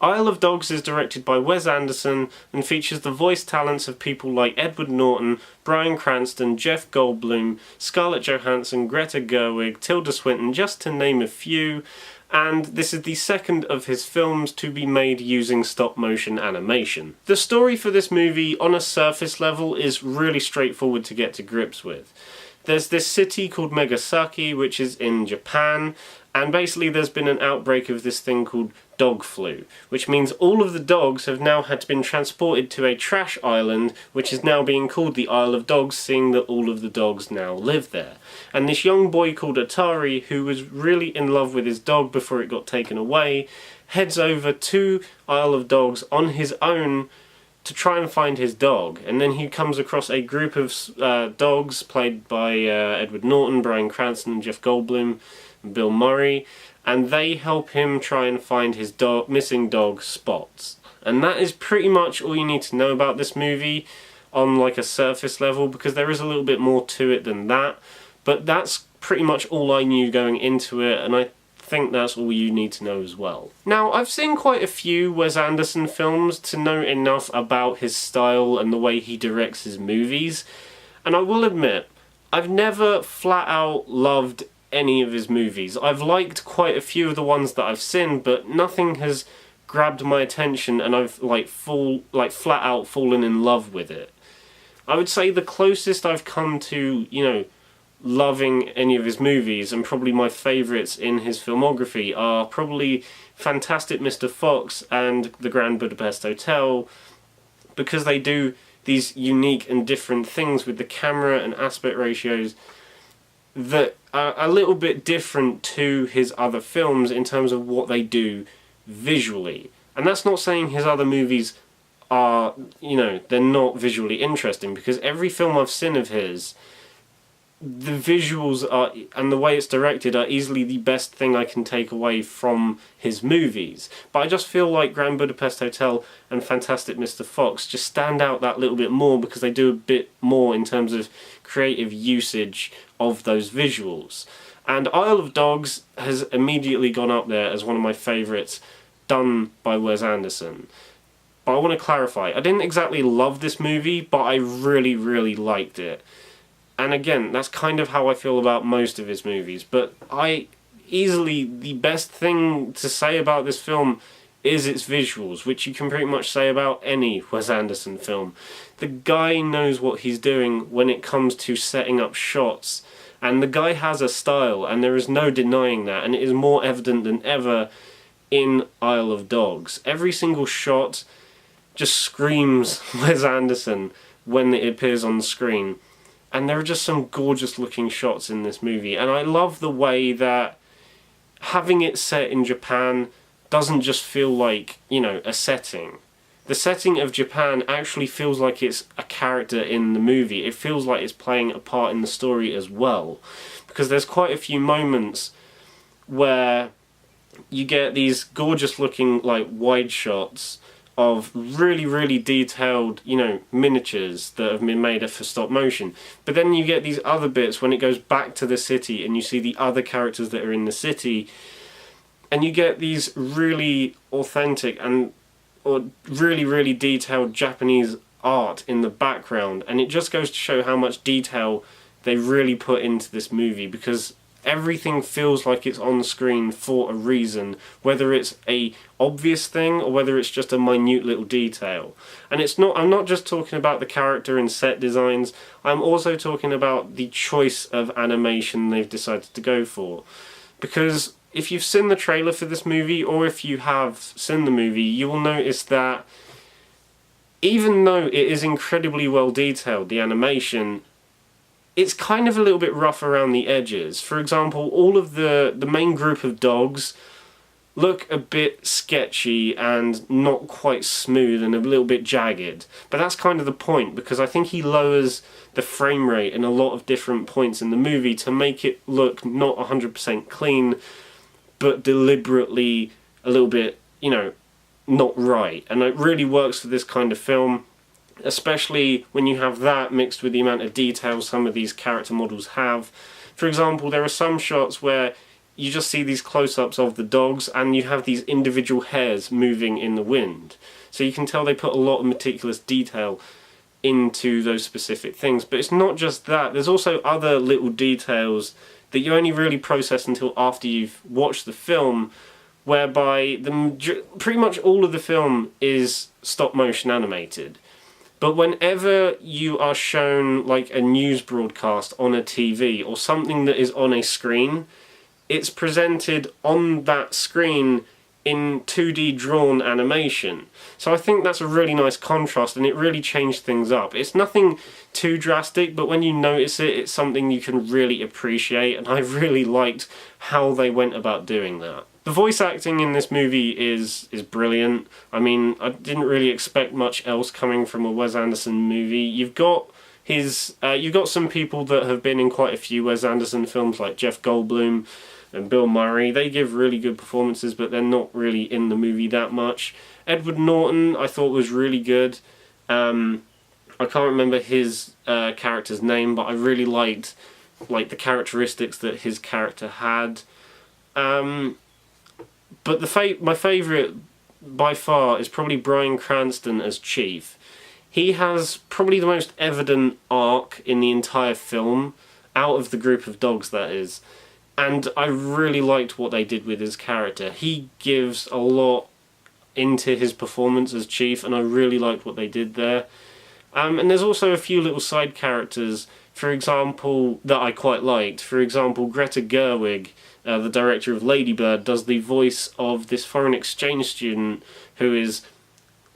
Isle of Dogs is directed by Wes Anderson and features the voice talents of people like Edward Norton, Bryan Cranston, Jeff Goldblum, Scarlett Johansson, Greta Gerwig, Tilda Swinton, just to name a few, and this is the second of his films to be made using stop-motion animation. The story for this movie, on a surface level, is really straightforward to get to grips with. There's this city called Megasaki, which is in Japan, and basically there's been an outbreak of this thing called dog flu, which means all of the dogs have now had to been transported to a trash island, which is now being called the Isle of Dogs, seeing that all of the dogs now live there. And this young boy called Atari, who was really in love with his dog before it got taken away, heads over to Isle of Dogs on his own to try and find his dog. And then he comes across a group of dogs played by Edward Norton, Bryan Cranston, Jeff Goldblum, and Bill Murray, and they help him try and find his missing dog, Spots. And that is pretty much all you need to know about this movie on like a surface level, because there is a little bit more to it than that, but that's pretty much all I knew going into it, and I think that's all you need to know as well. Now, I've seen quite a few Wes Anderson films to know enough about his style and the way he directs his movies, and I will admit, I've never flat out loved any of his movies. I've liked quite a few of the ones that I've seen, but nothing has grabbed my attention and I've flat out fallen in love with it. I would say the closest I've come to, loving any of his movies, and probably my favourites in his filmography, are probably Fantastic Mr. Fox and The Grand Budapest Hotel, because they do these unique and different things with the camera and aspect ratios that are a little bit different to his other films in terms of what they do visually. And that's not saying his other movies are, they're not visually interesting, because every film I've seen of his, the visuals are, and the way it's directed, are easily the best thing I can take away from his movies. But I just feel like Grand Budapest Hotel and Fantastic Mr. Fox just stand out that little bit more, because they do a bit more in terms of creative usage of those visuals. And Isle of Dogs has immediately gone up there as one of my favourites done by Wes Anderson. But I want to clarify, I didn't exactly love this movie, but I really, really liked it. And again, that's kind of how I feel about most of his movies, but easily the best thing to say about this film is its visuals, which you can pretty much say about any Wes Anderson film. The guy knows what he's doing when it comes to setting up shots, and the guy has a style, and there is no denying that, and it is more evident than ever in Isle of Dogs. Every single shot just screams Wes Anderson when it appears on the screen. And there are just some gorgeous looking shots in this movie. And I love the way that having it set in Japan doesn't just feel like, a setting. The setting of Japan actually feels like it's a character in the movie. It feels like it's playing a part in the story as well. Because there's quite a few moments where you get these gorgeous looking wide shots of really, really detailed, miniatures that have been made for stop motion. But then you get these other bits when it goes back to the city and you see the other characters that are in the city, and you get these really authentic or really, really detailed Japanese art in the background, and it just goes to show how much detail they really put into this movie, because everything feels like it's on screen for a reason, whether it's a obvious thing or whether it's just a minute little detail. And I'm not just talking about the character and set designs, I'm also talking about the choice of animation they've decided to go for. Because if you've seen the trailer for this movie, or if you have seen the movie, you will notice that even though it is incredibly well detailed, the animation, it's kind of a little bit rough around the edges. For example, all of the main group of dogs look a bit sketchy and not quite smooth and a little bit jagged. But that's kind of the point, because I think he lowers the frame rate in a lot of different points in the movie to make it look not 100% clean, but deliberately a little bit, not right. And it really works for this kind of film, especially when you have that mixed with the amount of detail some of these character models have. For example, there are some shots where you just see these close-ups of the dogs, and you have these individual hairs moving in the wind. So you can tell they put a lot of meticulous detail into those specific things. But it's not just that. There's also other little details that you only really process until after you've watched the film, whereby pretty much all of the film is stop-motion animated. But whenever you are shown like a news broadcast on a TV or something that is on a screen, it's presented on that screen in 2D drawn animation. So I think that's a really nice contrast, and it really changed things up. It's nothing too drastic, but when you notice it, it's something you can really appreciate, and I really liked how they went about doing that. The voice acting in this movie is brilliant. I mean, I didn't really expect much else coming from a Wes Anderson movie. You've got some people that have been in quite a few Wes Anderson films, like Jeff Goldblum and Bill Murray. They give really good performances, but they're not really in the movie that much. Edward Norton, I thought, was really good. I can't remember his character's name, but I really liked the characteristics that his character had. But my favourite by far is probably Bryan Cranston as Chief. He has probably the most evident arc in the entire film, out of the group of dogs, that is. And I really liked what they did with his character. He gives a lot into his performance as Chief, and I really liked what they did there. And there's also a few little side characters, for example, that I quite liked. For example, Greta Gerwig, the director of Lady Bird, does the voice of this foreign exchange student who is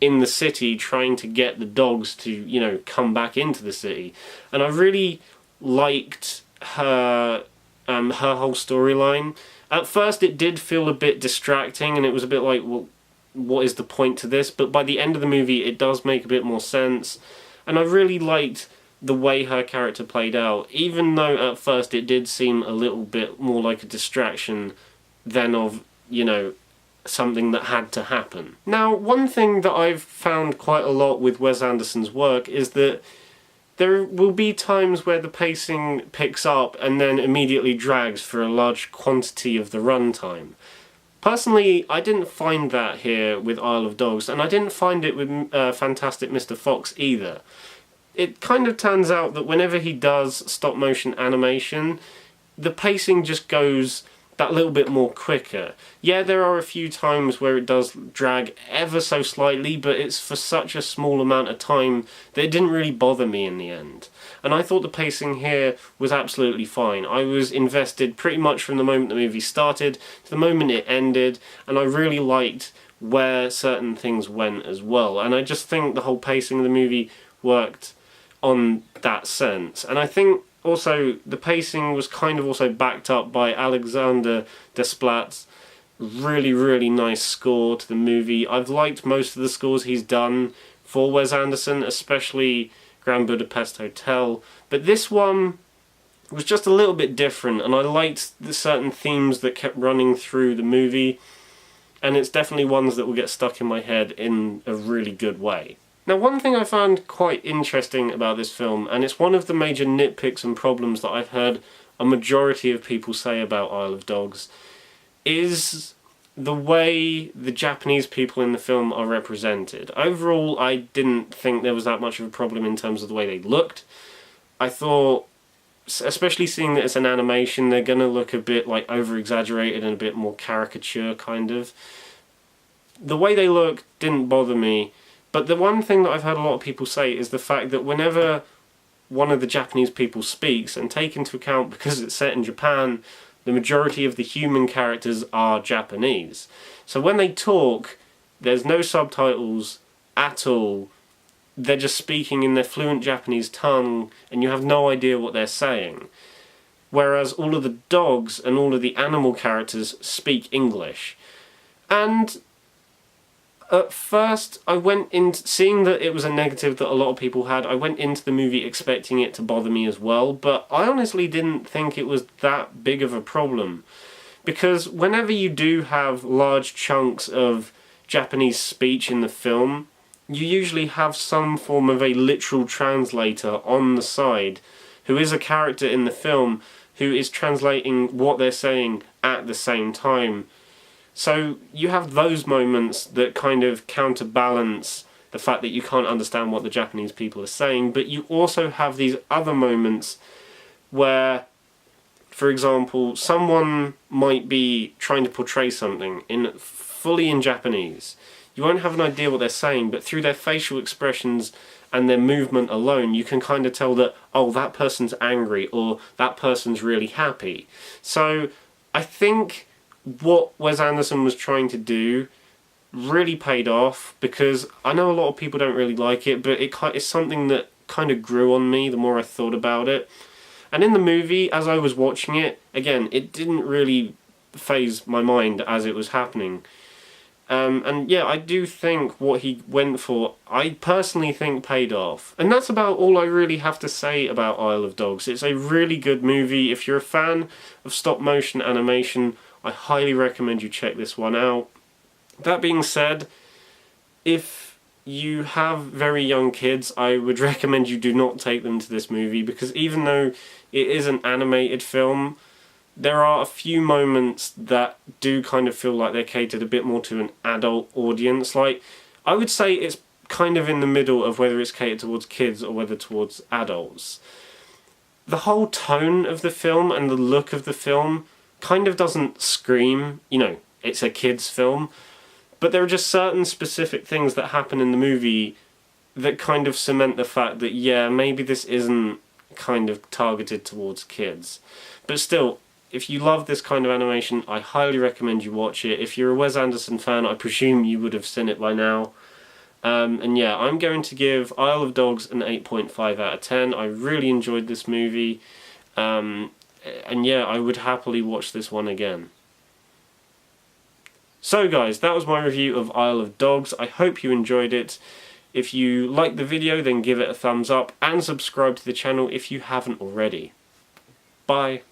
in the city trying to get the dogs to, come back into the city. And I really liked her whole storyline. At first it did feel a bit distracting, and it was a bit like, well, what is the point to this? But by the end of the movie it does make a bit more sense, and I really liked the way her character played out, even though at first it did seem a little bit more like a distraction than of, something that had to happen. Now, one thing that I've found quite a lot with Wes Anderson's work is that there will be times where the pacing picks up and then immediately drags for a large quantity of the runtime. Personally, I didn't find that here with Isle of Dogs, and I didn't find it with Fantastic Mr. Fox either. It kind of turns out that whenever he does stop-motion animation, the pacing just goes that little bit more quicker. Yeah, there are a few times where it does drag ever so slightly, but it's for such a small amount of time that it didn't really bother me in the end. And I thought the pacing here was absolutely fine. I was invested pretty much from the moment the movie started to the moment it ended, and I really liked where certain things went as well. And I just think the whole pacing of the movie worked on that sense. And I think also the pacing was kind of also backed up by Alexander Desplat's really, really nice score to the movie. I've liked most of the scores he's done for Wes Anderson, especially Grand Budapest Hotel, but this one was just a little bit different, and I liked the certain themes that kept running through the movie, and it's definitely ones that will get stuck in my head in a really good way. Now, one thing I found quite interesting about this film, and it's one of the major nitpicks and problems that I've heard a majority of people say about Isle of Dogs, is the way the Japanese people in the film are represented. Overall, I didn't think there was that much of a problem in terms of the way they looked. I thought, especially seeing that it's an animation, they're going to look a bit like over-exaggerated and a bit more caricature, kind of. The way they look didn't bother me. But the one thing that I've heard a lot of people say is the fact that whenever one of the Japanese people speaks, and take into account because it's set in Japan, the majority of the human characters are Japanese. So when they talk, there's no subtitles at all. They're just speaking in their fluent Japanese tongue, and you have no idea what they're saying. Whereas all of the dogs and all of the animal characters speak English. And at first, I went in, seeing that it was a negative that a lot of people had, I went into the movie expecting it to bother me as well, but I honestly didn't think it was that big of a problem. Because whenever you do have large chunks of Japanese speech in the film, you usually have some form of a literal translator on the side, who is a character in the film, who is translating what they're saying at the same time. So you have those moments that kind of counterbalance the fact that you can't understand what the Japanese people are saying, but you also have these other moments where, for example, someone might be trying to portray something fully in Japanese. You won't have an idea what they're saying, but through their facial expressions and their movement alone, you can kind of tell that, oh, that person's angry, or that person's really happy. So I think what Wes Anderson was trying to do really paid off, because I know a lot of people don't really like it, but it's something that kind of grew on me the more I thought about it. And in the movie, as I was watching it, again, it didn't really faze my mind as it was happening. And yeah, I do think what he went for, I personally think, paid off. And that's about all I really have to say about Isle of Dogs. It's a really good movie. If you're a fan of stop motion animation, I highly recommend you check this one out. That being said, if you have very young kids, I would recommend you do not take them to this movie, because even though it is an animated film, there are a few moments that do kind of feel like they're catered a bit more to an adult audience. Like, I would say it's kind of in the middle of whether it's catered towards kids or whether towards adults. The whole tone of the film and the look of the film kind of doesn't scream, it's a kids' film, but there are just certain specific things that happen in the movie that kind of cement the fact that, yeah, maybe this isn't kind of targeted towards kids. But still, if you love this kind of animation, I highly recommend you watch it. If you're a Wes Anderson fan, I presume you would have seen it by now. And yeah, I'm going to give Isle of Dogs an 8.5 out of 10. I really enjoyed this movie. And yeah, I would happily watch this one again. So guys, that was my review of Isle of Dogs. I hope you enjoyed it. If you liked the video, then give it a thumbs up and subscribe to the channel if you haven't already. Bye.